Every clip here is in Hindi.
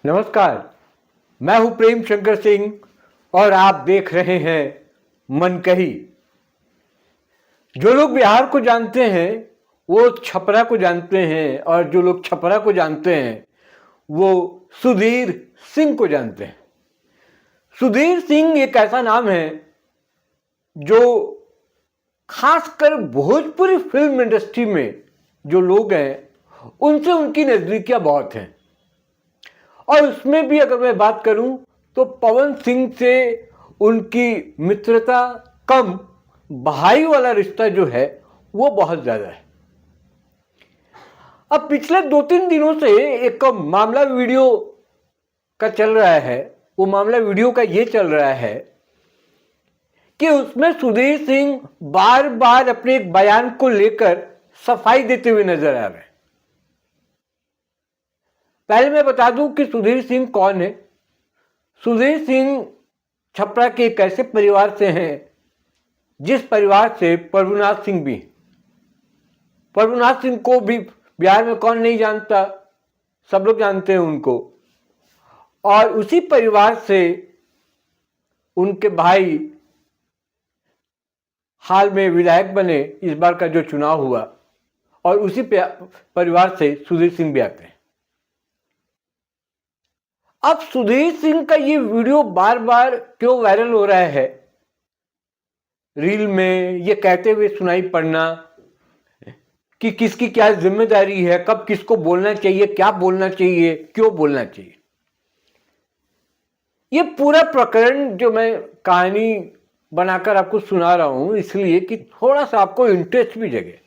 नमस्कार, मैं हूं प्रेम शंकर सिंह और आप देख रहे हैं मनकही। जो लोग बिहार को जानते हैं वो छपरा को जानते हैं और जो लोग छपरा को जानते हैं वो सुधीर सिंह को जानते हैं। सुधीर सिंह एक ऐसा नाम है जो खासकर भोजपुरी फिल्म इंडस्ट्री में जो लोग हैं उनसे उनकी नजदीकियां बहुत हैं। और उसमें भी अगर मैं बात करूं तो पवन सिंह से उनकी मित्रता कम, भाई वाला रिश्ता जो है वो बहुत ज्यादा है। अब पिछले 2-3 दिनों से एक मामला वीडियो का चल रहा है। वो मामला वीडियो का ये चल रहा है कि उसमें सुधीर सिंह बार बार अपने एक बयान को लेकर सफाई देते हुए नजर आ रहे हैं। पहले मैं बता दूं कि सुधीर सिंह कौन है। सुधीर सिंह छपरा के एक ऐसे परिवार से हैं जिस परिवार से प्रभुनाथ सिंह भी। प्रभुनाथ सिंह को भी बिहार में कौन नहीं जानता, सब लोग जानते हैं उनको। और उसी परिवार से उनके भाई हाल में विधायक बने, इस बार का जो चुनाव हुआ, और उसी परिवार से सुधीर सिंह भी आते हैं। अब सुधीर सिंह का ये वीडियो बार बार क्यों वायरल हो रहा है, रील में ये कहते हुए सुनाई पड़ना कि किसकी क्या जिम्मेदारी है, कब किसको बोलना चाहिए, क्या बोलना चाहिए, क्यों बोलना चाहिए। ये पूरा प्रकरण जो मैं कहानी बनाकर आपको सुना रहा हूं इसलिए कि थोड़ा सा आपको इंटरेस्ट भी जगे।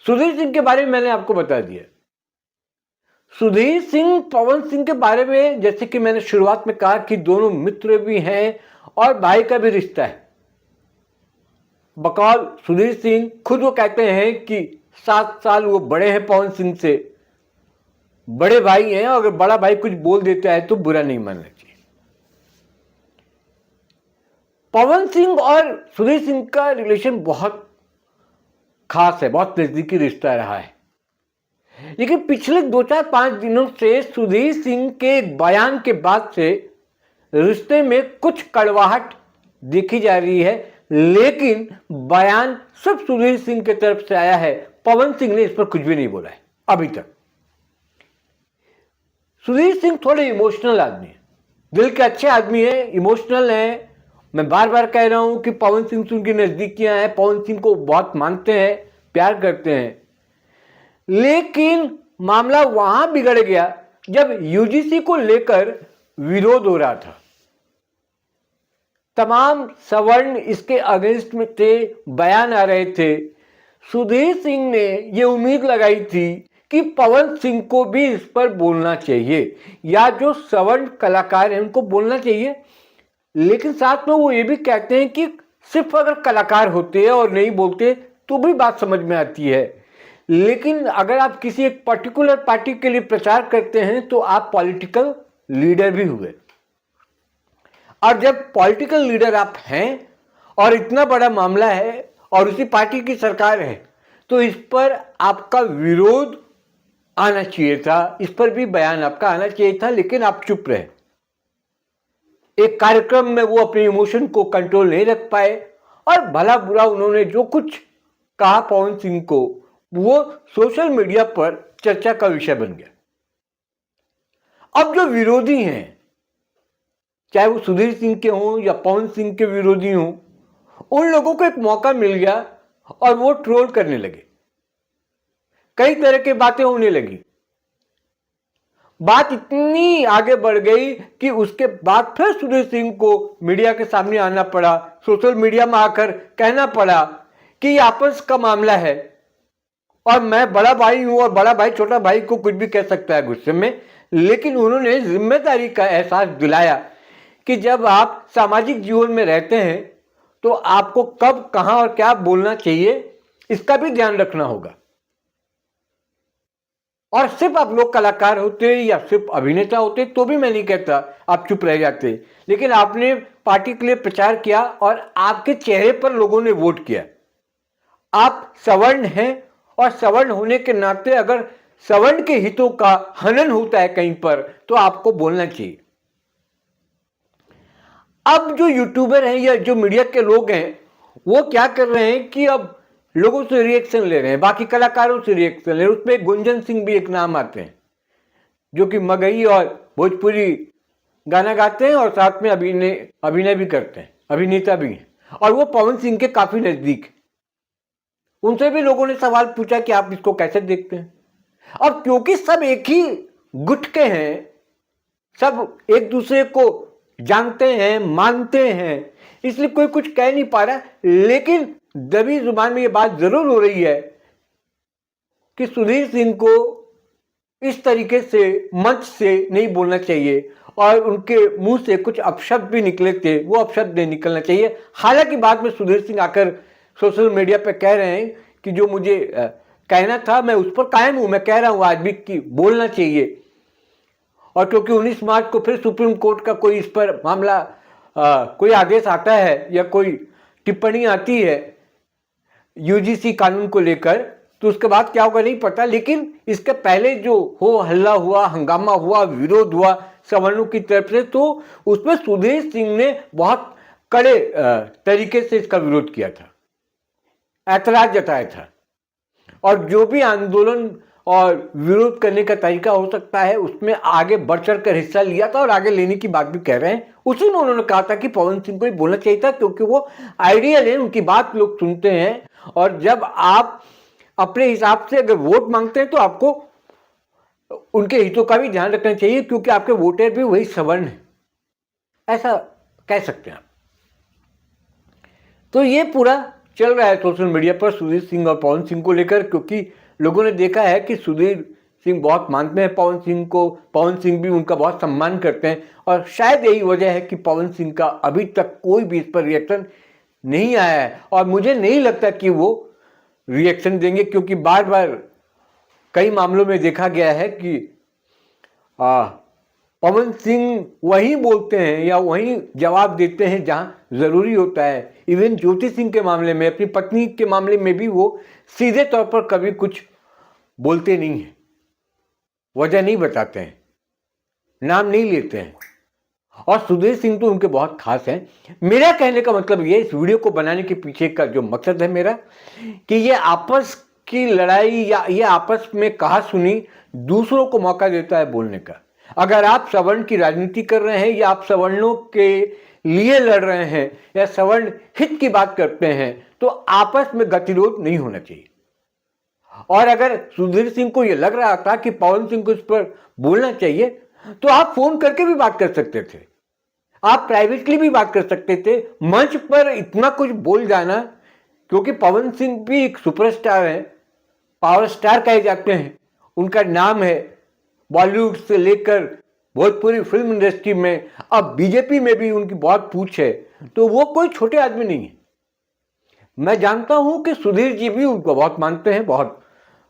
सुधीर सिंह के बारे में मैंने आपको बता दिया। सुधीर सिंह पवन सिंह के बारे में जैसे कि मैंने शुरुआत में कहा कि दोनों मित्र भी हैं और भाई का भी रिश्ता है। बकौल सुधीर सिंह खुद वो कहते हैं कि 7 साल वो बड़े हैं पवन सिंह से, बड़े भाई हैं, और अगर बड़ा भाई कुछ बोल देता है तो बुरा नहीं मानना चाहिए। पवन सिंह और सुधीर सिंह का रिलेशन बहुत खास है, बहुत नजदीकी रिश्ता रहा है। लेकिन पिछले 2-4-5 दिनों से सुधीर सिंह के एक बयान के बाद से रिश्ते में कुछ कड़वाहट देखी जा रही है। लेकिन बयान सब सुधीर सिंह की तरफ से आया है, पवन सिंह ने इस पर कुछ भी नहीं बोला है अभी तक। सुधीर सिंह थोड़े इमोशनल आदमी है, दिल के अच्छे आदमी है, इमोशनल है। मैं बार बार कह रहा हूं कि पवन सिंह से उनकी नजदीकियां हैं, पवन सिंह को बहुत मानते हैं, प्यार करते हैं। लेकिन मामला वहां बिगड़ गया जब यूजीसी को लेकर विरोध हो रहा था। तमाम सवर्ण इसके अगेंस्ट में थे, बयान आ रहे थे। सुधीर सिंह ने यह उम्मीद लगाई थी कि पवन सिंह को भी इस पर बोलना चाहिए या जो सवर्ण कलाकार हैं उनको बोलना चाहिए। लेकिन साथ में वो ये भी कहते हैं कि सिर्फ अगर कलाकार होते हैं और नहीं बोलते तो भी बात समझ में आती है। लेकिन अगर आप किसी एक पर्टिकुलर पार्टी के लिए प्रचार करते हैं तो आप पॉलिटिकल लीडर भी हुए। और जब पॉलिटिकल लीडर आप हैं और इतना बड़ा मामला है और उसी पार्टी की सरकार है तो इस पर आपका विरोध आना चाहिए था, इस पर भी बयान आपका आना चाहिए था। लेकिन आप चुप रहे। एक कार्यक्रम में वो अपने इमोशन को कंट्रोल नहीं रख पाए और भला बुरा उन्होंने जो कुछ कहा पवन सिंह को, वो सोशल मीडिया पर चर्चा का विषय बन गया। अब जो विरोधी हैं, चाहे वो सुधीर सिंह के हों या पवन सिंह के विरोधी हों, उन लोगों को एक मौका मिल गया और वो ट्रोल करने लगे। कई तरह की बातें होने लगी। बात इतनी आगे बढ़ गई कि उसके बाद फिर सुधीर सिंह को मीडिया के सामने आना पड़ा, सोशल मीडिया में आकर कहना पड़ा कि ये आपस का मामला है और मैं बड़ा भाई हूं और बड़ा भाई छोटा भाई को कुछ भी कह सकता है गुस्से में। लेकिन उन्होंने जिम्मेदारी का एहसास दिलाया कि जब आप सामाजिक जीवन में रहते हैं तो आपको कब, कहां और क्या बोलना चाहिए इसका भी ध्यान रखना होगा। और सिर्फ आप लोग कलाकार होते या सिर्फ अभिनेता होते तो भी मैं नहीं कहता आप चुप रह जाते। लेकिन आपने पार्टी के लिए प्रचार किया और आपके चेहरे पर लोगों ने वोट किया। आप सवर्ण हैं और सवर्ण होने के नाते अगर सवर्ण के हितों का हनन होता है कहीं पर, तो आपको बोलना चाहिए। अब जो यूट्यूबर हैं या जो मीडिया के लोग हैं, वो क्या कर रहे हैं कि अब लोगों से रिएक्शन ले रहे हैं, बाकी कलाकारों से रिएक्शन ले रहे हैं। उसमें गुंजन सिंह भी एक नाम आते हैं, जो कि मगही और भोजपुरी गाना गाते हैं और साथ में अभिनय भी करते हैं, अभिनेता भी हैं, और वो पवन सिंह के काफी नजदीक है। उनसे भी लोगों ने सवाल पूछा कि आप इसको कैसे देखते हैं। अब क्योंकि सब एक ही गुट के हैं, सब एक दूसरे को जानते हैं, मानते हैं, इसलिए कोई कुछ कह नहीं पा रहा। लेकिन दबी जुबान में ये बात जरूर हो रही है कि सुधीर सिंह को इस तरीके से मंच से नहीं बोलना चाहिए, और उनके मुंह से कुछ अपशब्द भी निकले थे, वो अपशब्द नहीं निकलना चाहिए। हालांकि बाद में सुधीर सिंह आकर सोशल मीडिया पे कह रहे हैं कि जो मुझे कहना था मैं उस पर कायम हूं, मैं कह रहा हूं आज भी कि बोलना चाहिए। और क्योंकि 19 मार्च को फिर सुप्रीम कोर्ट का कोई इस पर मामला कोई आदेश आता है या कोई टिप्पणी आती है यूजीसी कानून को लेकर, तो उसके बाद क्या होगा नहीं पता। लेकिन इसके पहले जो हो हल्ला हुआ, हंगामा हुआ, विरोध हुआ सवर्णों की तरफ से, तो उसमें सुधीर सिंह ने बहुत कड़े तरीके से इसका विरोध किया था, ऐतराज जताया था, और जो भी आंदोलन और विरोध करने का तरीका हो सकता है उसमें आगे बढ़ चढ़ कर हिस्सा लिया था, और आगे लेने की बात भी कह रहे हैं। उसी में उन्होंने कहा था कि पवन सिंह को ही बोलना चाहिए था, क्योंकि वो आइडियल है, उनकी बात लोग सुनते हैं, और जब आप अपने हिसाब से अगर वोट मांगते हैं तो आपको उनके हितों का भी ध्यान रखना चाहिए, क्योंकि आपके वोटर भी वही सवर्ण है, ऐसा कह सकते हैं आप। तो ये पूरा चल रहा है सोशल मीडिया पर सुधीर सिंह और पवन सिंह को लेकर, क्योंकि लोगों ने देखा है कि सुधीर सिंह बहुत मानते हैं पवन सिंह को, पवन सिंह भी उनका बहुत सम्मान करते हैं, और शायद यही वजह है कि पवन सिंह का अभी तक कोई भी इस पर रिएक्शन नहीं आया है, और मुझे नहीं लगता कि वो रिएक्शन देंगे, क्योंकि बार बार कई मामलों में देखा गया है कि पवन सिंह वही बोलते हैं या वही जवाब देते हैं जहां जरूरी होता है। इवन ज्योति सिंह के मामले में, अपनी पत्नी के मामले में भी वो सीधे तौर पर कभी कुछ बोलते नहीं हैं, वजह नहीं बताते हैं, नाम नहीं लेते हैं, और सुधीर सिंह तो उनके बहुत खास हैं। मेरा कहने का मतलब ये, इस वीडियो को बनाने के पीछे का जो मकसद है मेरा, कि ये आपस की लड़ाई या ये आपस में कहा सुनी दूसरों को मौका देता है बोलने का। अगर आप सवर्ण की राजनीति कर रहे हैं, या आप सवर्णों के लिए लड़ रहे हैं, या सवर्ण हित की बात करते हैं, तो आपस में गतिरोध नहीं होना चाहिए। और अगर सुधीर सिंह को यह लग रहा था कि पवन सिंह को इस पर बोलना चाहिए, तो आप फोन करके भी बात कर सकते थे, आप प्राइवेटली भी बात कर सकते थे। मंच पर इतना कुछ बोल जाना, क्योंकि पवन सिंह भी एक सुपरस्टार है, पावर स्टार कहे जाते हैं, उनका नाम है बॉलीवुड से लेकर भोजपुरी फिल्म इंडस्ट्री में, अब बीजेपी में भी उनकी बहुत पूछ है, तो वो कोई छोटे आदमी नहीं है। मैं जानता हूं कि सुधीर जी भी उनको बहुत मानते हैं, बहुत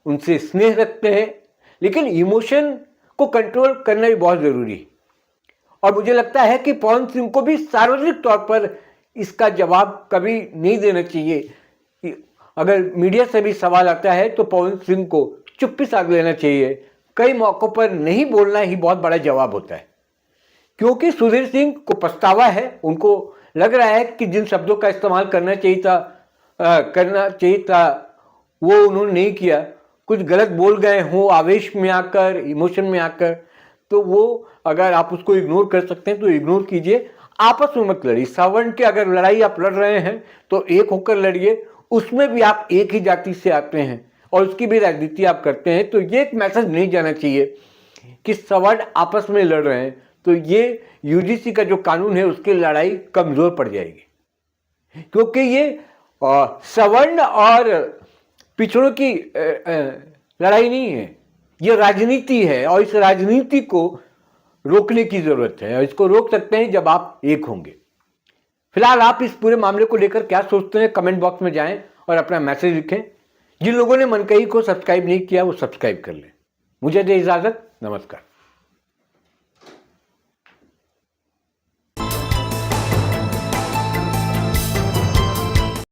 उनसे स्नेह रखते हैं, लेकिन इमोशन को कंट्रोल करना भी बहुत जरूरी है। और मुझे लगता है कि पवन सिंह को भी सार्वजनिक तौर पर इसका जवाब कभी नहीं देना चाहिए। अगर मीडिया से भी सवाल आता है तो पवन सिंह को चुप्पी साध लेना चाहिए। कई मौकों पर नहीं बोलना ही बहुत बड़ा जवाब होता है, क्योंकि सुधीर सिंह को पछतावा है, उनको लग रहा है कि जिन शब्दों का इस्तेमाल करना चाहिए था वो उन्होंने नहीं किया, कुछ गलत बोल गए हो आवेश में आकर, इमोशन में आकर। तो वो अगर आप उसको इग्नोर कर सकते हैं तो इग्नोर कीजिए, आपस में मत लड़िए। सवर्ण की अगर लड़ाई आप लड़ रहे हैं तो एक होकर लड़िए, उसमें भी आप एक ही जाति से आते हैं और उसकी भी राजनीति आप करते हैं, तो ये एक मैसेज नहीं जाना चाहिए कि सवर्ण आपस में लड़ रहे हैं, तो ये यूजीसी का जो कानून है उसकी लड़ाई कमजोर पड़ जाएगी। क्योंकि ये सवर्ण और पिछड़ों की लड़ाई नहीं है, ये राजनीति है, और इस राजनीति को रोकने की जरूरत है, और इसको रोक सकते हैं जब आप एक होंगे। फिलहाल आप इस पूरे मामले को लेकर क्या सोचते हैं, कमेंट बॉक्स में जाएं और अपना मैसेज लिखें। जिन लोगों ने मनकही को सब्सक्राइब नहीं किया वो सब्सक्राइब कर लें। मुझे दे इजाजत, नमस्कार।